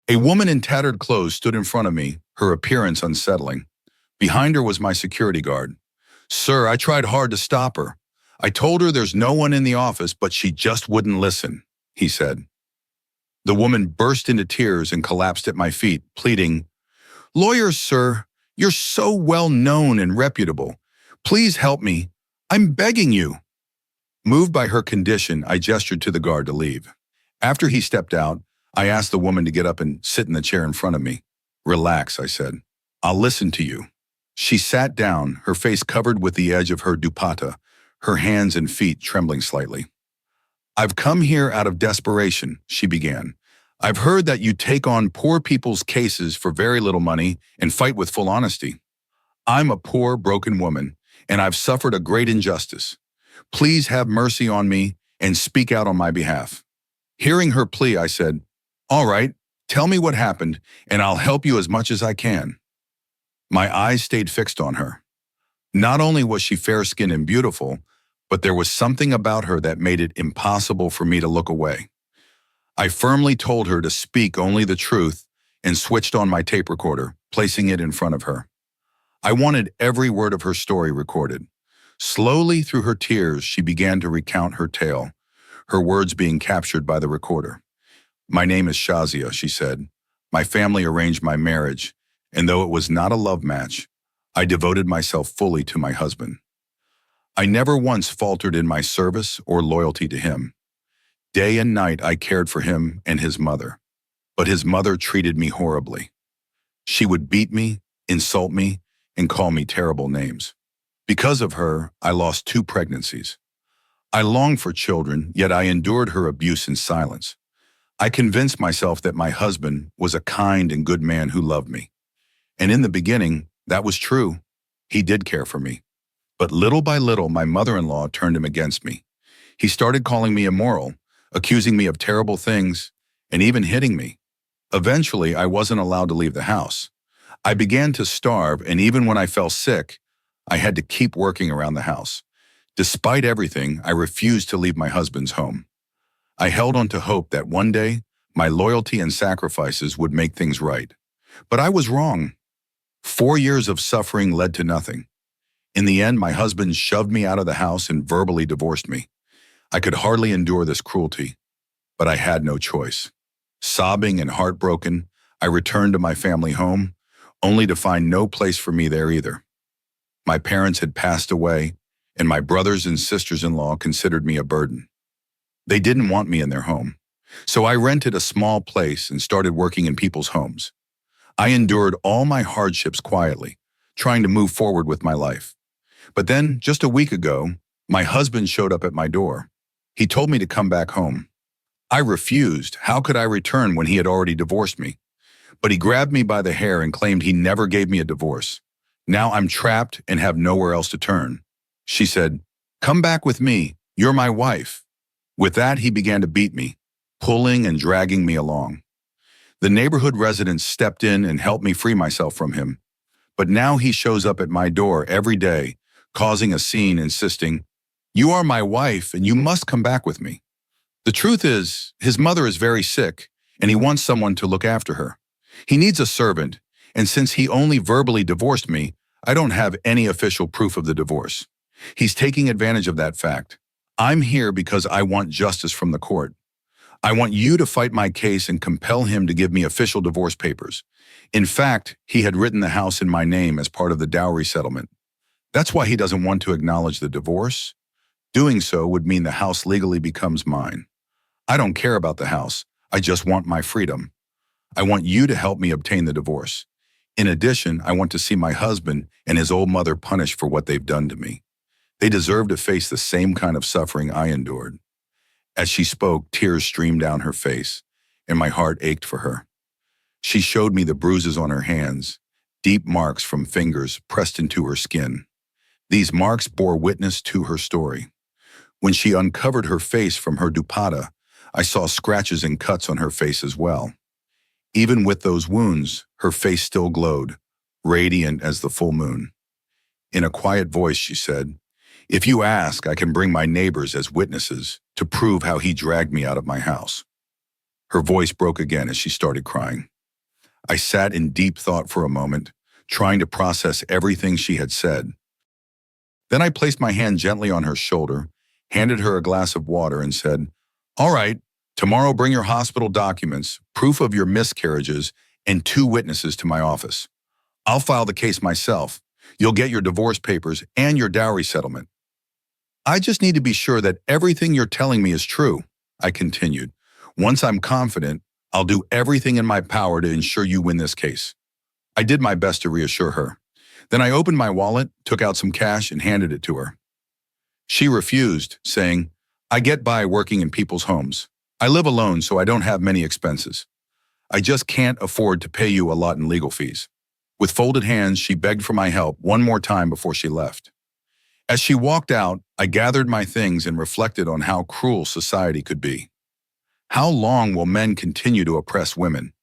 A woman in tattered clothes stood in front of me, her appearance unsettling. Behind her was my security guard. "Sir, I tried hard to stop her. I told her there's no one in the office, but she just wouldn't listen," he said. The woman burst into tears and collapsed at my feet, pleading, "Lawyers, sir, you're so well known and reputable. Please help me. I'm begging you." Moved by her condition, I gestured to the guard to leave. After he stepped out, I asked the woman to get up and sit in the chair in front of me. "Relax," I said. "I'll listen to you." She sat down, her face covered with the edge of her dupatta, her hands and feet trembling slightly. "I've come here out of desperation," she began. "I've heard that you take on poor people's cases for very little money and fight with full honesty. I'm a poor, broken woman, and I've suffered a great injustice. Please have mercy on me and speak out on my behalf." Hearing her plea, I said, "All right, tell me what happened, and I'll help you as much as I can." My eyes stayed fixed on her. Not only was she fair-skinned and beautiful, but there was something about her that made it impossible for me to look away. I firmly told her to speak only the truth and switched on my tape recorder, placing it in front of her. I wanted every word of her story recorded. Slowly, through her tears, she began to recount her tale, her words being captured by the recorder. "My name is Shazia," she said. "My family arranged my marriage, and though it was not a love match, I devoted myself fully to my husband. I never once faltered in my service or loyalty to him. Day and night I cared for him and his mother, but his mother treated me horribly. She would beat me, insult me, and call me terrible names. Because of her, I lost 2 pregnancies. I longed for children, yet I endured her abuse in silence. I convinced myself that my husband was a kind and good man who loved me. And in the beginning, that was true. He did care for me. But little by little, my mother-in-law turned him against me. He started calling me immoral, accusing me of terrible things, and even hitting me. Eventually, I wasn't allowed to leave the house. I began to starve, and even when I fell sick, I had to keep working around the house. Despite everything, I refused to leave my husband's home. I held on to hope that one day, my loyalty and sacrifices would make things right. But I was wrong. 4 years of suffering led to nothing. In the end, my husband shoved me out of the house and verbally divorced me. I could hardly endure this cruelty, but I had no choice. Sobbing and heartbroken, I returned to my family home, only to find no place for me there either. My parents had passed away, and my brothers and sisters-in-law considered me a burden. They didn't want me in their home, so I rented a small place and started working in people's homes. I endured all my hardships quietly, trying to move forward with my life. But then, just a week ago, my husband showed up at my door. He told me to come back home. I refused. How could I return when he had already divorced me? But he grabbed me by the hair and claimed he never gave me a divorce. Now I'm trapped and have nowhere else to turn. She said, "Come back with me. You're my wife." With that, he began to beat me, pulling and dragging me along. The neighborhood residents stepped in and helped me free myself from him. But now he shows up at my door every day, causing a scene, insisting, "You are my wife and you must come back with me." The truth is, his mother is very sick and he wants someone to look after her. He needs a servant, and since he only verbally divorced me, I don't have any official proof of the divorce. He's taking advantage of that fact. I'm here because I want justice from the court. I want you to fight my case and compel him to give me official divorce papers. In fact, he had written the house in my name as part of the dowry settlement. That's why he doesn't want to acknowledge the divorce. Doing so would mean the house legally becomes mine. I don't care about the house. I just want my freedom. I want you to help me obtain the divorce. In addition, I want to see my husband and his old mother punished for what they've done to me. They deserve to face the same kind of suffering I endured. As she spoke, tears streamed down her face, and my heart ached for her. She showed me the bruises on her hands, deep marks from fingers pressed into her skin. These marks bore witness to her story. When she uncovered her face from her dupatta, I saw scratches and cuts on her face as well. Even with those wounds, her face still glowed, radiant as the full moon. In a quiet voice, she said, "If you ask, I can bring my neighbors as witnesses to prove how he dragged me out of my house." Her voice broke again as she started crying. I sat in deep thought for a moment, trying to process everything she had said. Then I placed my hand gently on her shoulder, handed her a glass of water, and said, "All right, tomorrow bring your hospital documents, proof of your miscarriages, and 2 witnesses to my office. I'll file the case myself. You'll get your divorce papers and your dowry settlement. I just need to be sure that everything you're telling me is true," I continued. "Once I'm confident, I'll do everything in my power to ensure you win this case." I did my best to reassure her. Then I opened my wallet, took out some cash, and handed it to her. She refused, saying, "I get by working in people's homes. I live alone, so I don't have many expenses. I just can't afford to pay you a lot in legal fees." With folded hands, she begged for my help one more time before she left. As she walked out, I gathered my things and reflected on how cruel society could be. How long will men continue to oppress women?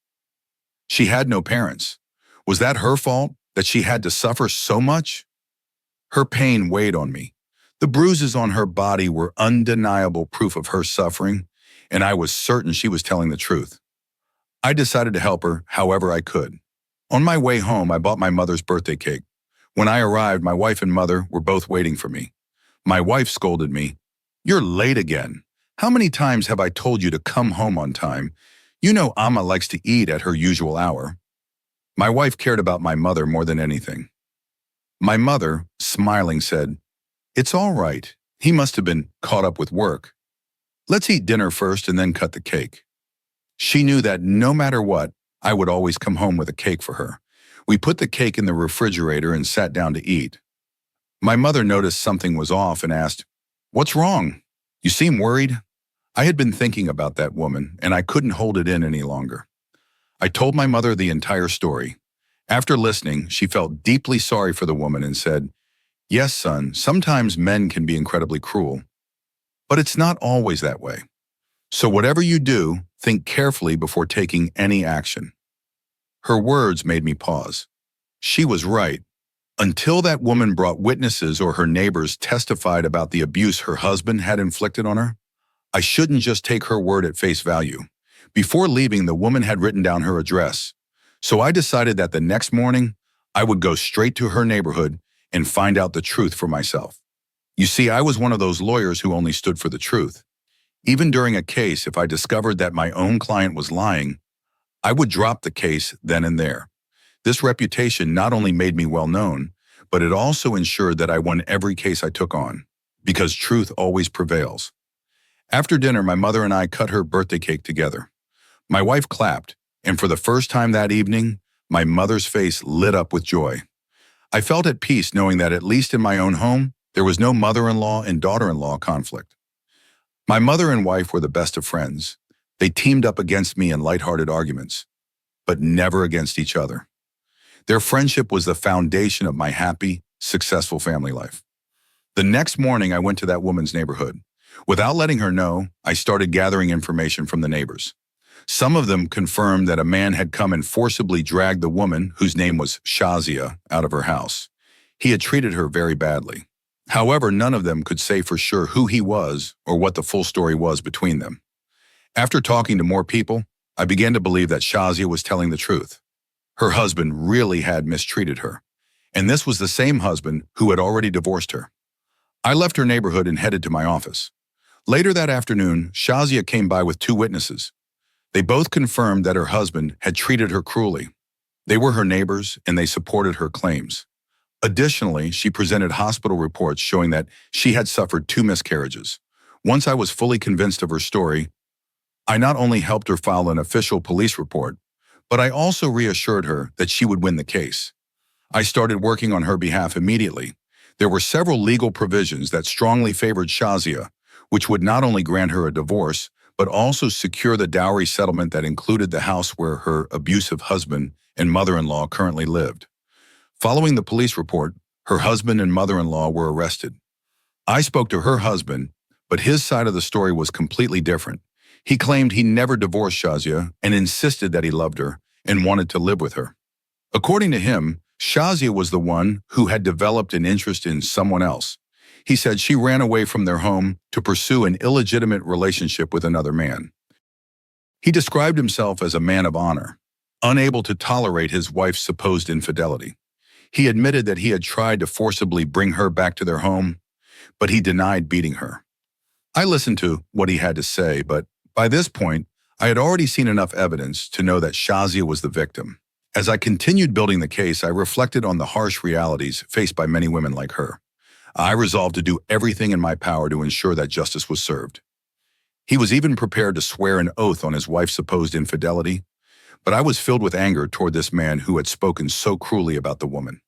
She had no parents. Was that her fault, that she had to suffer so much? Her pain weighed on me. The bruises on her body were undeniable proof of her suffering, and I was certain she was telling the truth. I decided to help her however I could. On my way home, I bought my mother's birthday cake. When I arrived, my wife and mother were both waiting for me. My wife scolded me, "You're late again. How many times have I told you to come home on time? You know Amma likes to eat at her usual hour." My wife cared about my mother more than anything. My mother, smiling, said, "It's all right. He must have been caught up with work. Let's eat dinner first and then cut the cake." She knew that no matter what, I would always come home with a cake for her. We put the cake in the refrigerator and sat down to eat. My mother noticed something was off and asked, "What's wrong? You seem worried." I had been thinking about that woman, and I couldn't hold it in any longer. I told my mother the entire story. After listening, she felt deeply sorry for the woman and said, "Yes, son, sometimes men can be incredibly cruel, but it's not always that way. So whatever you do, think carefully before taking any action." Her words made me pause. She was right. Until that woman brought witnesses or her neighbors testified about the abuse her husband had inflicted on her, I shouldn't just take her word at face value. Before leaving, the woman had written down her address. So I decided that the next morning, I would go straight to her neighborhood and find out the truth for myself. You see, I was one of those lawyers who only stood for the truth. Even during a case, if I discovered that my own client was lying, I would drop the case then and there. This reputation not only made me well known, but it also ensured that I won every case I took on, because truth always prevails. After dinner, my mother and I cut her birthday cake together. My wife clapped, and for the first time that evening, my mother's face lit up with joy. I felt at peace knowing that at least in my own home, there was no mother-in-law and daughter-in-law conflict. My mother and wife were the best of friends. They teamed up against me in lighthearted arguments, but never against each other. Their friendship was the foundation of my happy, successful family life. The next morning, I went to that woman's neighborhood. Without letting her know, I started gathering information from the neighbors. Some of them confirmed that a man had come and forcibly dragged the woman, whose name was Shazia, out of her house. He had treated her very badly. However, none of them could say for sure who he was or what the full story was between them. After talking to more people, I began to believe that Shazia was telling the truth. Her husband really had mistreated her, and this was the same husband who had already divorced her. I left her neighborhood and headed to my office. Later that afternoon, Shazia came by with 2 witnesses. They both confirmed that her husband had treated her cruelly. They were her neighbors, and they supported her claims. Additionally, she presented hospital reports showing that she had suffered 2 miscarriages. Once I was fully convinced of her story, I not only helped her file an official police report, but I also reassured her that she would win the case. I started working on her behalf immediately. There were several legal provisions that strongly favored Shazia, which would not only grant her a divorce, but also secure the dowry settlement that included the house where her abusive husband and mother-in-law currently lived. Following the police report, her husband and mother-in-law were arrested. I spoke to her husband, but his side of the story was completely different. He claimed he never divorced Shazia and insisted that he loved her and wanted to live with her. According to him, Shazia was the one who had developed an interest in someone else. He said she ran away from their home to pursue an illegitimate relationship with another man. He described himself as a man of honor, unable to tolerate his wife's supposed infidelity. He admitted that he had tried to forcibly bring her back to their home, but he denied beating her. I listened to what he had to say, but by this point, I had already seen enough evidence to know that Shazia was the victim. As I continued building the case, I reflected on the harsh realities faced by many women like her. I resolved to do everything in my power to ensure that justice was served. He was even prepared to swear an oath on his wife's supposed infidelity, but I was filled with anger toward this man who had spoken so cruelly about the woman.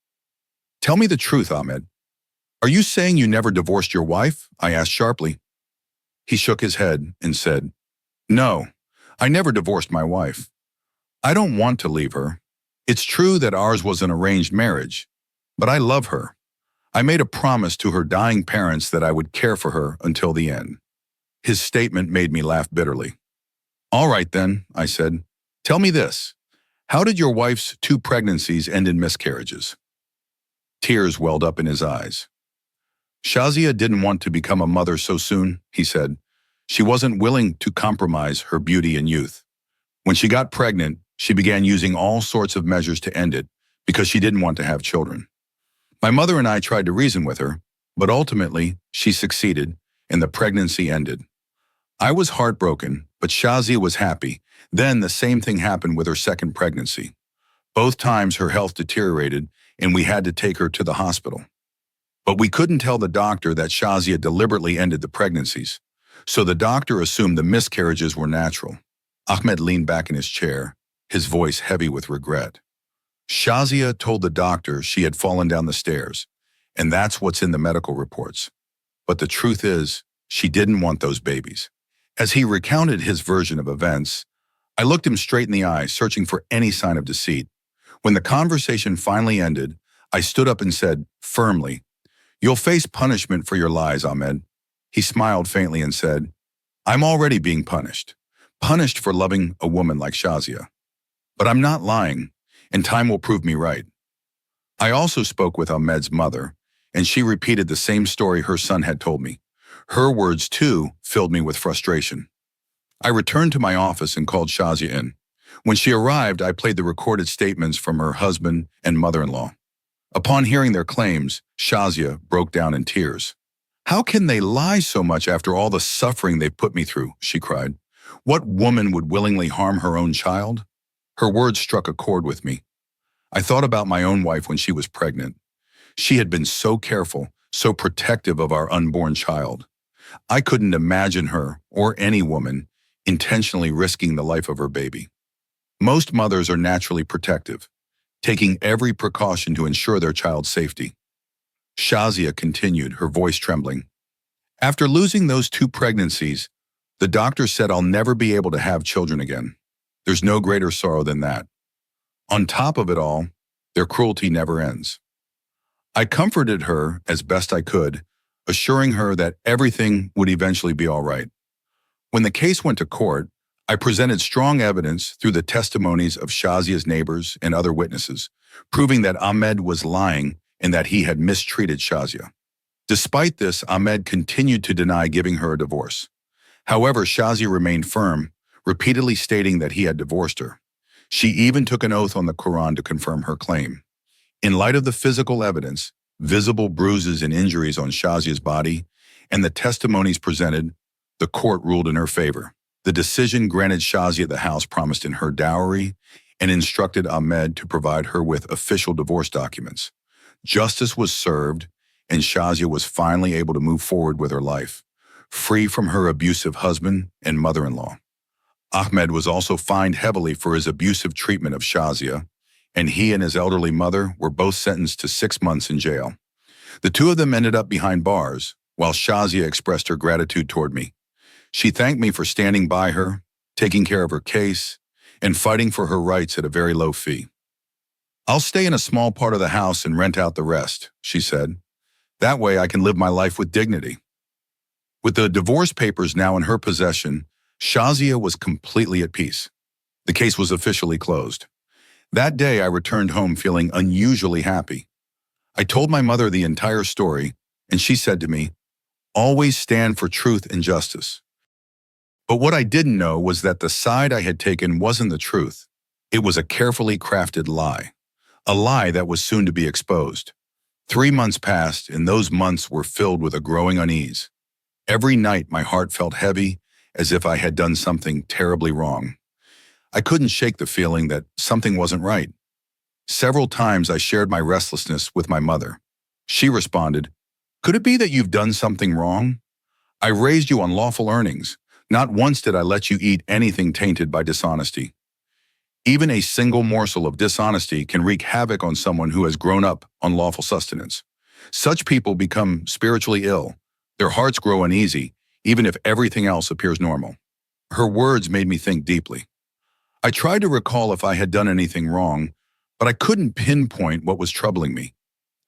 "Tell me the truth, Ahmed. Are you saying you never divorced your wife?" I asked sharply. He shook his head and said, "No, I never divorced my wife. I don't want to leave her. It's true that ours was an arranged marriage, but I love her. I made a promise to her dying parents that I would care for her until the end." His statement made me laugh bitterly. "All right then," I said. "Tell me this. How did your wife's 2 pregnancies end in miscarriages?" Tears welled up in his eyes. "Shazia didn't want to become a mother so soon," he said. "She wasn't willing to compromise her beauty and youth. When she got pregnant, she began using all sorts of measures to end it because she didn't want to have children. My mother and I tried to reason with her, but ultimately she succeeded and the pregnancy ended. I was heartbroken, but Shazia was happy. Then the same thing happened with her second pregnancy. Both times her health deteriorated and we had to take her to the hospital. But we couldn't tell the doctor that Shazia deliberately ended the pregnancies, so the doctor assumed the miscarriages were natural." Ahmed leaned back in his chair, his voice heavy with regret. "Shazia told the doctor she had fallen down the stairs, and that's what's in the medical reports. But the truth is, she didn't want those babies." As he recounted his version of events, I looked him straight in the eye, searching for any sign of deceit. When the conversation finally ended, I stood up and said, firmly, "You'll face punishment for your lies, Ahmed." He smiled faintly and said, "I'm already being punished for loving a woman like Shazia. But I'm not lying, and time will prove me right." I also spoke with Ahmed's mother, and she repeated the same story her son had told me. Her words, too, filled me with frustration. I returned to my office and called Shazia in. When she arrived, I played the recorded statements from her husband and mother-in-law. Upon hearing their claims, Shazia broke down in tears. "How can they lie so much after all the suffering they've put me through?" she cried. "What woman would willingly harm her own child?" Her words struck a chord with me. I thought about my own wife when she was pregnant. She had been so careful, so protective of our unborn child. I couldn't imagine her, or any woman, intentionally risking the life of her baby. Most mothers are naturally protective, taking every precaution to ensure their child's safety. Shazia continued, her voice trembling. "After losing those 2 pregnancies, the doctor said I'll never be able to have children again. There's no greater sorrow than that. On top of it all, their cruelty never ends." I comforted her as best I could, assuring her that everything would eventually be all right. When the case went to court, I presented strong evidence through the testimonies of Shazia's neighbors and other witnesses, proving that Ahmed was lying and that he had mistreated Shazia. Despite this, Ahmed continued to deny giving her a divorce. However, Shazia remained firm, repeatedly stating that he had divorced her. She even took an oath on the Quran to confirm her claim. In light of the physical evidence, visible bruises and injuries on Shazia's body, and the testimonies presented, the court ruled in her favor. The decision granted Shazia the house promised in her dowry and instructed Ahmed to provide her with official divorce documents. Justice was served, and Shazia was finally able to move forward with her life, free from her abusive husband and mother-in-law. Ahmed was also fined heavily for his abusive treatment of Shazia, and he and his elderly mother were both sentenced to 6 months in jail. The 2 of them ended up behind bars, while Shazia expressed her gratitude toward me. She thanked me for standing by her, taking care of her case, and fighting for her rights at a very low fee. "I'll stay in a small part of the house and rent out the rest," she said. "That way I can live my life with dignity." With the divorce papers now in her possession, Shazia was completely at peace. The case was officially closed. That day, I returned home feeling unusually happy. I told my mother the entire story, and she said to me, "Always stand for truth and justice." But what I didn't know was that the side I had taken wasn't the truth. It was a carefully crafted lie, a lie that was soon to be exposed. 3 months passed, and those months were filled with a growing unease. Every night my heart felt heavy, as if I had done something terribly wrong. I couldn't shake the feeling that something wasn't right. Several times I shared my restlessness with my mother. She responded, "Could it be that you've done something wrong? I raised you on lawful earnings. Not once did I let you eat anything tainted by dishonesty." Even a single morsel of dishonesty can wreak havoc on someone who has grown up on lawful sustenance. Such people become spiritually ill. Their hearts grow uneasy, even if everything else appears normal. Her words made me think deeply. I tried to recall if I had done anything wrong, but I couldn't pinpoint what was troubling me.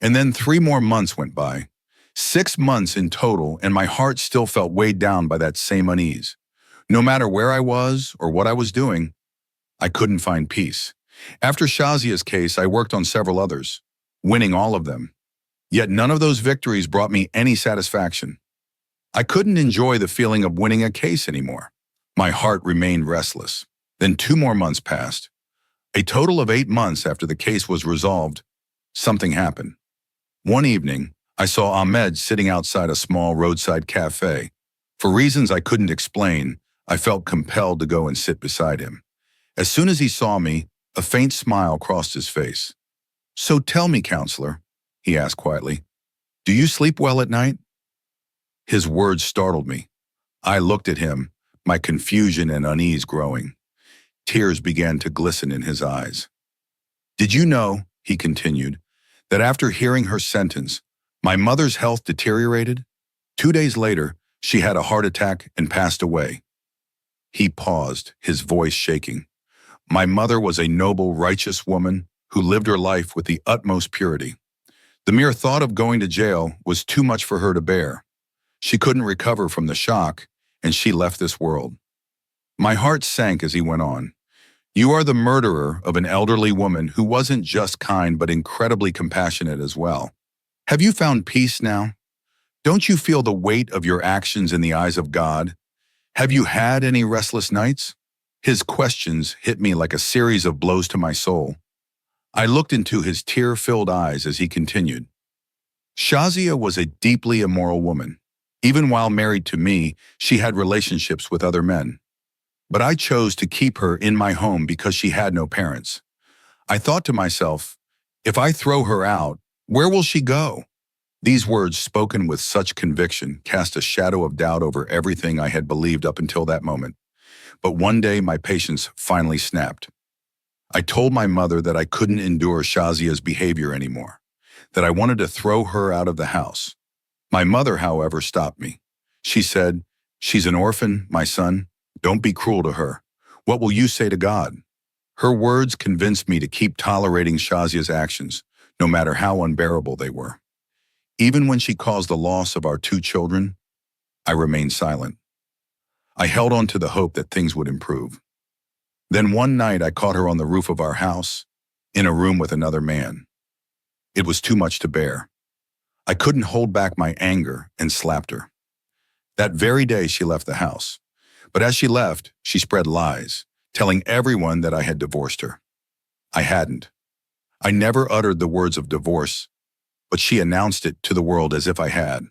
And then 3 more months went by. 6 months in total, and my heart still felt weighed down by that same unease. No matter where I was or what I was doing, I couldn't find peace. After Shazia's case, I worked on several others, winning all of them. Yet none of those victories brought me any satisfaction. I couldn't enjoy the feeling of winning a case anymore. My heart remained restless. Then 2 more months passed. A total of 8 months after the case was resolved, something happened. One evening, I saw Ahmed sitting outside a small roadside cafe. For reasons I couldn't explain, I felt compelled to go and sit beside him. As soon as he saw me, a faint smile crossed his face. "So tell me, counselor," he asked quietly, "do you sleep well at night?" His words startled me. I looked at him, my confusion and unease growing. Tears began to glisten in his eyes. "Did you know," he continued, "that after hearing her sentence, my mother's health deteriorated? 2 days later, she had a heart attack and passed away." He paused, his voice shaking. My mother was a noble, righteous woman who lived her life with the utmost purity. The mere thought of going to jail was too much for her to bear. She couldn't recover from the shock, and she left this world. My heart sank as he went on. "You are the murderer of an elderly woman who wasn't just kind but incredibly compassionate as well. Have you found peace now? Don't you feel the weight of your actions in the eyes of God? Have you had any restless nights?" His questions hit me like a series of blows to my soul. I looked into his tear-filled eyes as he continued. "Shazia was a deeply immoral woman. Even while married to me, she had relationships with other men. But I chose to keep her in my home because she had no parents. I thought to myself, if I throw her out, where will she go?" These words, spoken with such conviction, cast a shadow of doubt over everything I had believed up until that moment. But one day my patience finally snapped. I told my mother that I couldn't endure Shazia's behavior anymore, that I wanted to throw her out of the house. My mother, however, stopped me. She said, "She's an orphan, my son. Don't be cruel to her. What will you say to God?" Her words convinced me to keep tolerating Shazia's actions, no matter how unbearable they were. Even when she caused the loss of our 2 children, I remained silent. I held on to the hope that things would improve. Then one night I caught her on the roof of our house, in a room with another man. It was too much to bear. I couldn't hold back my anger and slapped her. That very day she left the house. But as she left, she spread lies, telling everyone that I had divorced her. I hadn't. I never uttered the words of divorce, but she announced it to the world as if I had.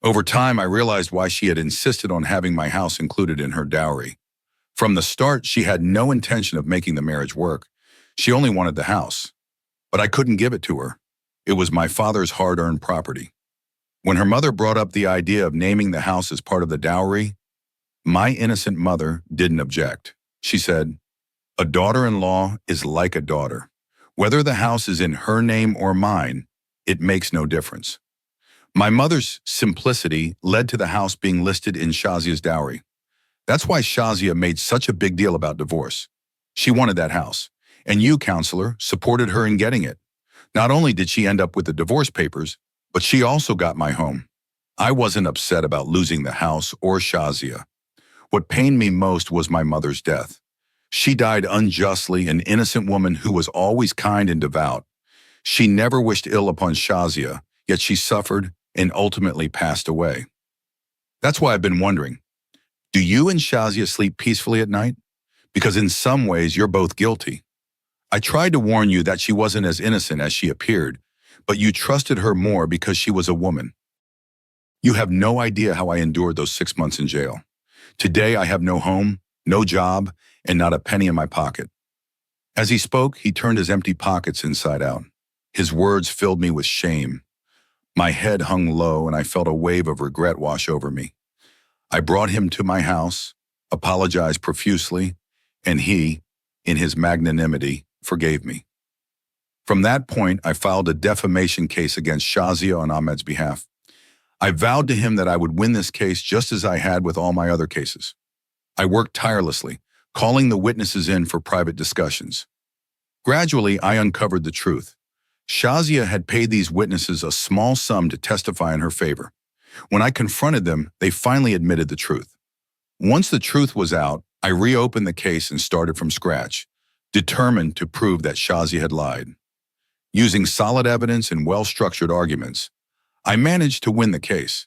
Over time, I realized why she had insisted on having my house included in her dowry. From the start, she had no intention of making the marriage work. She only wanted the house. But I couldn't give it to her. It was my father's hard-earned property. When her mother brought up the idea of naming the house as part of the dowry, my innocent mother didn't object. She said, "A daughter-in-law is like a daughter. Whether the house is in her name or mine, it makes no difference." My mother's simplicity led to the house being listed in Shazia's dowry. That's why Shazia made such a big deal about divorce. She wanted that house, and you, counselor, supported her in getting it. Not only did she end up with the divorce papers, but she also got my home. I wasn't upset about losing the house or Shazia. What pained me most was my mother's death. She died unjustly, an innocent woman who was always kind and devout. She never wished ill upon Shazia, yet she suffered and ultimately passed away. That's why I've been wondering, do you and Shazia sleep peacefully at night? Because in some ways, you're both guilty. I tried to warn you that she wasn't as innocent as she appeared, but you trusted her more because she was a woman. You have no idea how I endured those 6 months in jail. Today I have no home, no job, and not a penny in my pocket." As he spoke, he turned his empty pockets inside out. His words filled me with shame. My head hung low and I felt a wave of regret wash over me. I brought him to my house, apologized profusely, and he, in his magnanimity, forgave me. From that point, I filed a defamation case against Shazia on Ahmed's behalf. I vowed to him that I would win this case just as I had with all my other cases. I worked tirelessly, calling the witnesses in for private discussions. Gradually, I uncovered the truth. Shazia had paid these witnesses a small sum to testify in her favor. When I confronted them, they finally admitted the truth. Once the truth was out, I reopened the case and started from scratch, determined to prove that Shazia had lied. Using solid evidence and well-structured arguments, I managed to win the case.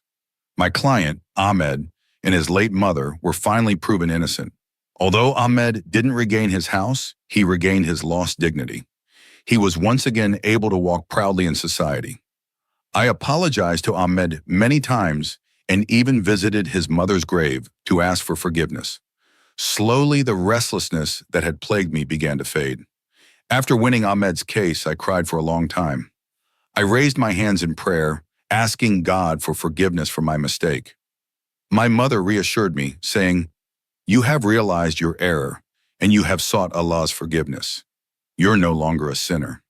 My client, Ahmed, and his late mother were finally proven innocent. Although Ahmed didn't regain his house, he regained his lost dignity. He was once again able to walk proudly in society. I apologized to Ahmed many times and even visited his mother's grave to ask for forgiveness. Slowly, the restlessness that had plagued me began to fade. After winning Ahmed's case, I cried for a long time. I raised my hands in prayer, asking God for forgiveness for my mistake. My mother reassured me, saying, "You have realized your error, and you have sought Allah's forgiveness. You're no longer a sinner."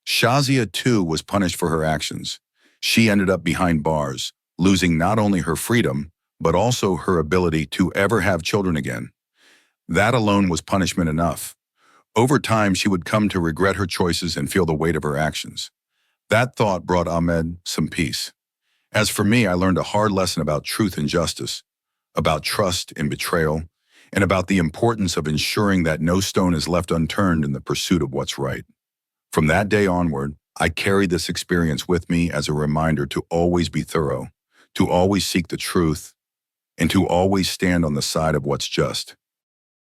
Shazia, too, was punished for her actions. She ended up behind bars, losing not only her freedom, but also her ability to ever have children again. That alone was punishment enough. Over time, she would come to regret her choices and feel the weight of her actions. That thought brought Ahmed some peace. As for me, I learned a hard lesson about truth and justice, about trust and betrayal, and about the importance of ensuring that no stone is left unturned in the pursuit of what's right. From that day onward, I carried this experience with me as a reminder to always be thorough, to always seek the truth, and to always stand on the side of what's just.